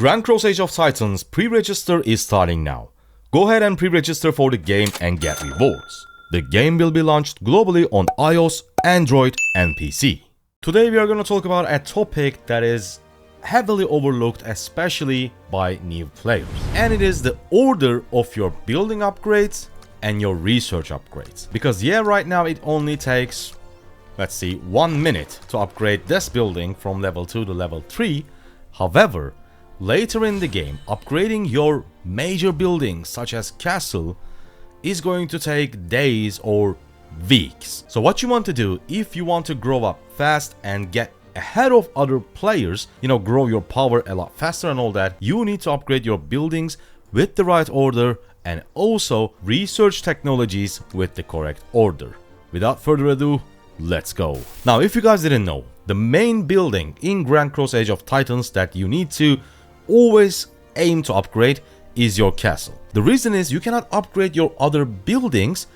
Grand Cross Age of Titans pre-register is starting now. Go ahead and pre-register for the game and get rewards. The game will be launched globally on iOS, Android and PC. Today we are going to talk about a topic that is heavily overlooked, especially by new players. And it is the order of your building upgrades and your research upgrades. Because right now it only takes, let's see, 1 minute to upgrade this building from level 2 to level 3. However, later in the game, upgrading your major buildings such as castle is going to take days or weeks. So what you want to do if you want to grow up fast and get ahead of other players, grow your power a lot faster and all that, you need to upgrade your buildings with the right order and also research technologies with the correct order. Without further ado, let's go. Now, if you guys didn't know, the main building in Grand Cross Age of Titans that you need to always aim to upgrade is your castle. The reason is you cannot upgrade your other buildings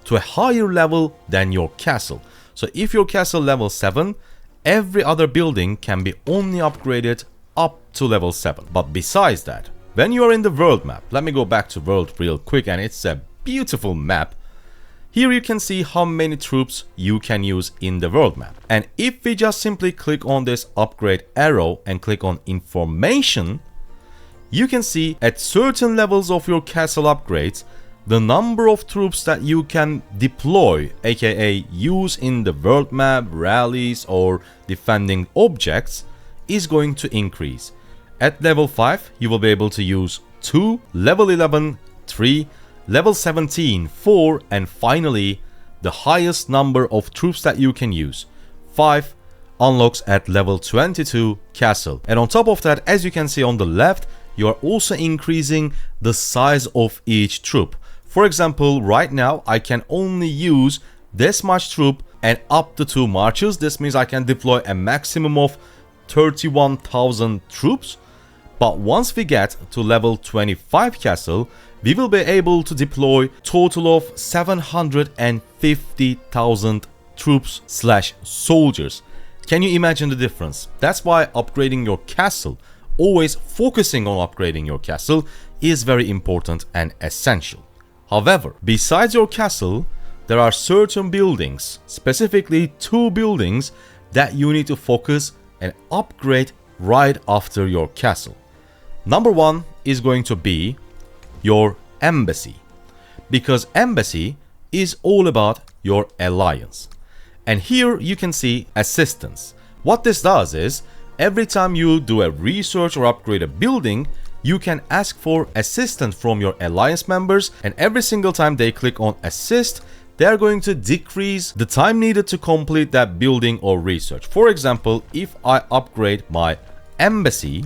to a higher level than your castle. So if your castle level 7, every other building can be only upgraded up to level 7. But besides that, when you are in the world map, let me go back to world real quick, and it's a beautiful map. Here you can see how many troops you can use in the world map. And if we just simply click on this upgrade arrow and click on information, you can see at certain levels of your castle upgrades, the number of troops that you can deploy, aka use in the world map, rallies or defending objects, is going to increase. At level 5, you will be able to use 2, level 11, 3, level 17, 4, and finally, the highest number of troops that you can use, 5, unlocks at level 22 castle. And on top of that, as you can see on the left, you are also increasing the size of each troop. For example, right now, I can only use this much troop and up to 2 marches. This means I can deploy a maximum of 31,000 troops. But once we get to level 25 castle, we will be able to deploy total of 750,000 troops / soldiers. Can you imagine the difference? That's why upgrading your castle, always focusing on upgrading your castle, is very important and essential. However, besides your castle, there are certain buildings, specifically 2 buildings, that you need to focus and upgrade right after your castle. Number 1 is going to be your embassy, because embassy is all about your alliance. And here you can see assistance. What this does is, every time you do a research or upgrade a building, you can ask for assistance from your alliance members, and every single time they click on assist, they are going to decrease the time needed to complete that building or research. For example, if I upgrade my embassy,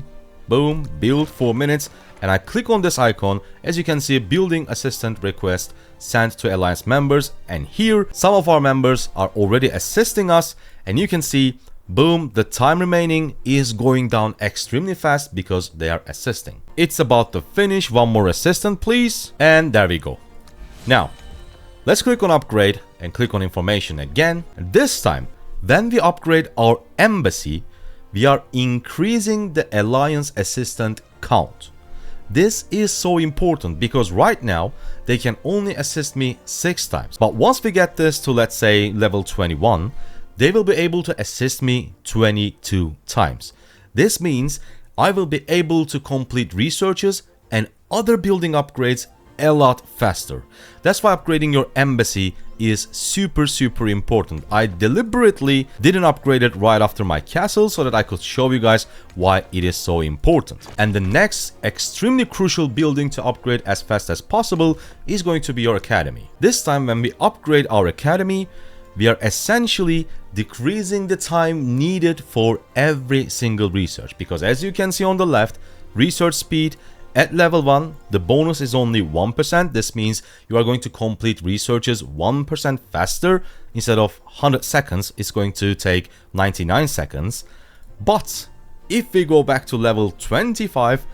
boom, build 4 minutes, and I click on this icon, as you can see, building assistant request sent to alliance members, and here some of our members are already assisting us, and you can see, boom, the time remaining is going down extremely fast because they are assisting. It's about to finish. One more assistant please, and there we go. Now let's click on upgrade and click on information again, and this time when we upgrade our embassy, we are increasing the alliance assistant count. This is so important because right now they can only assist me 6 times, but once we get this to, let's say, level 21, they will be able to assist me 22 times. This means I will be able to complete researches and other building upgrades a lot faster. That's why upgrading your embassy is super important. I deliberately didn't upgrade it right after my castle so that I could show you guys why it is so important. And the next extremely crucial building to upgrade as fast as possible is going to be your academy. This time when we upgrade our academy, we are essentially decreasing the time needed for every single research, because as you can see on the left, research speed at level 1, the bonus is only 1%. This means you are going to complete researches 1% faster. Instead of 100 seconds, it's going to take 99 seconds. But if we go back to level 25,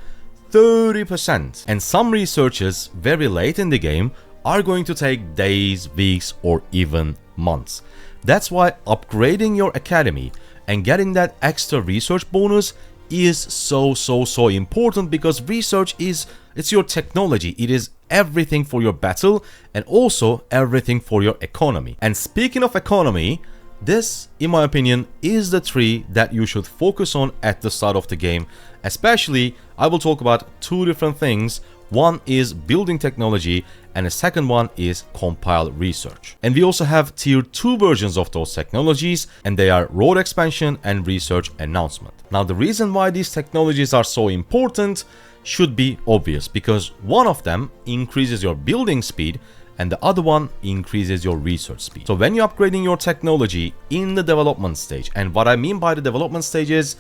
30%. And some researches very late in the game are going to take days, weeks, or even months. That's why upgrading your academy and getting that extra research bonus is so important, because research it's your technology. It is everything for your battle and also everything for your economy. And speaking of economy, this, in my opinion, is the tree that you should focus on at the start of the game. Especially, I will talk about two different things. One is building technology and the second one is compile research. And we also have tier 2 versions of those technologies, and they are road expansion and research announcement. Now, the reason why these technologies are so important should be obvious, because one of them increases your building speed and the other one increases your research speed. So when you're upgrading your technology in the development stage, and what I mean by the development stage is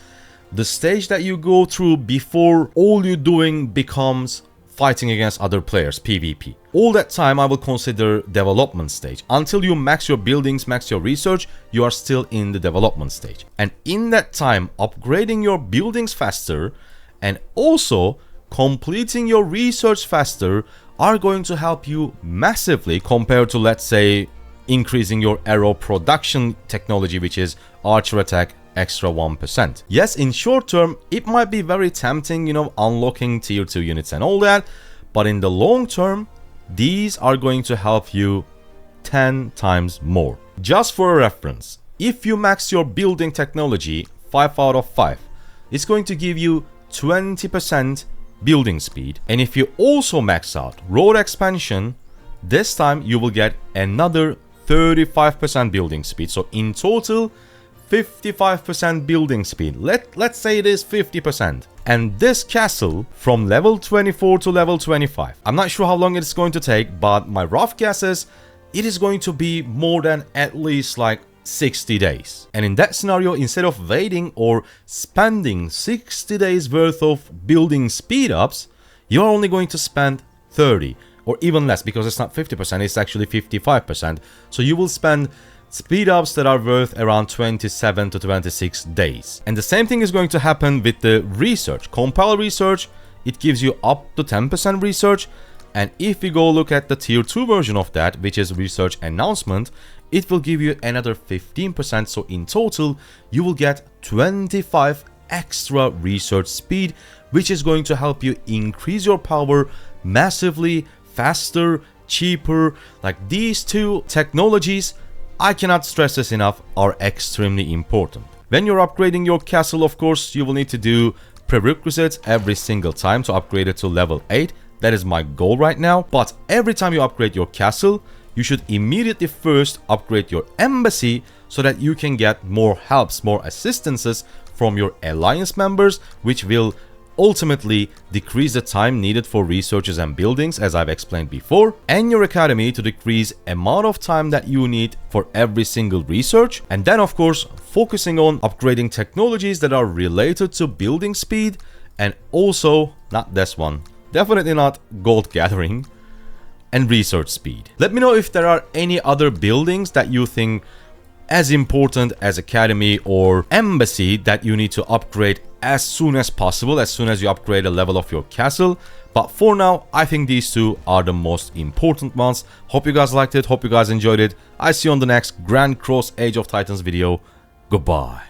the stage that you go through before all you're doing becomes fighting against other players, PvP. All that time I will consider development stage. Until you max your buildings, max your research, you are still in the development stage. And in that time, upgrading your buildings faster and also completing your research faster are going to help you massively compared to, let's say, increasing your arrow production technology, which is archer attack extra 1%. Yes, in short term, it might be very tempting, unlocking tier 2 units and all that, but in the long term, these are going to help you 10 times more. Just for a reference, if you max your building technology 5 out of 5, it's going to give you 20% building speed. And if you also max out road expansion, this time you will get another 35% building speed. So in total, 55% building speed. Let's say it is 50%. And this castle from level 24 to level 25, I'm not sure how long it's going to take, but my rough guess is it is going to be more than at least like 60 days. And in that scenario, instead of waiting or spending 60 days worth of building speed ups, you're only going to spend 30 or even less, because it's not 50%, it's actually 55%. So you will spend speed ups that are worth around 27 to 26 days. And the same thing is going to happen with the research. Compile research, it gives you up to 10% research. And if we go look at the tier 2 version of that, which is research announcement, it will give you another 15%. So in total, you will get 25 extra research speed, which is going to help you increase your power massively, faster, cheaper. Like, these two technologies, I cannot stress this enough, are extremely important. When you're upgrading your castle, of course, you will need to do prerequisites every single time to upgrade it to level 8. That is my goal right now. But every time you upgrade your castle, you should immediately first upgrade your embassy so that you can get more helps, more assistances from your alliance members, which will ultimately decrease the time needed for researches and buildings, as I've explained before, and your academy to decrease amount of time that you need for every single research. And then, of course, focusing on upgrading technologies that are related to building speed, and also not this one, definitely not gold gathering, and research speed. Let me know if there are any other buildings that you think as important as academy or embassy that you need to upgrade as soon as possible, as soon as you upgrade a level of your castle. But for now, I think these two are the most important ones. Hope you guys liked it, hope you guys enjoyed it. I see you on the next Grand Cross Age of Titans video. Goodbye.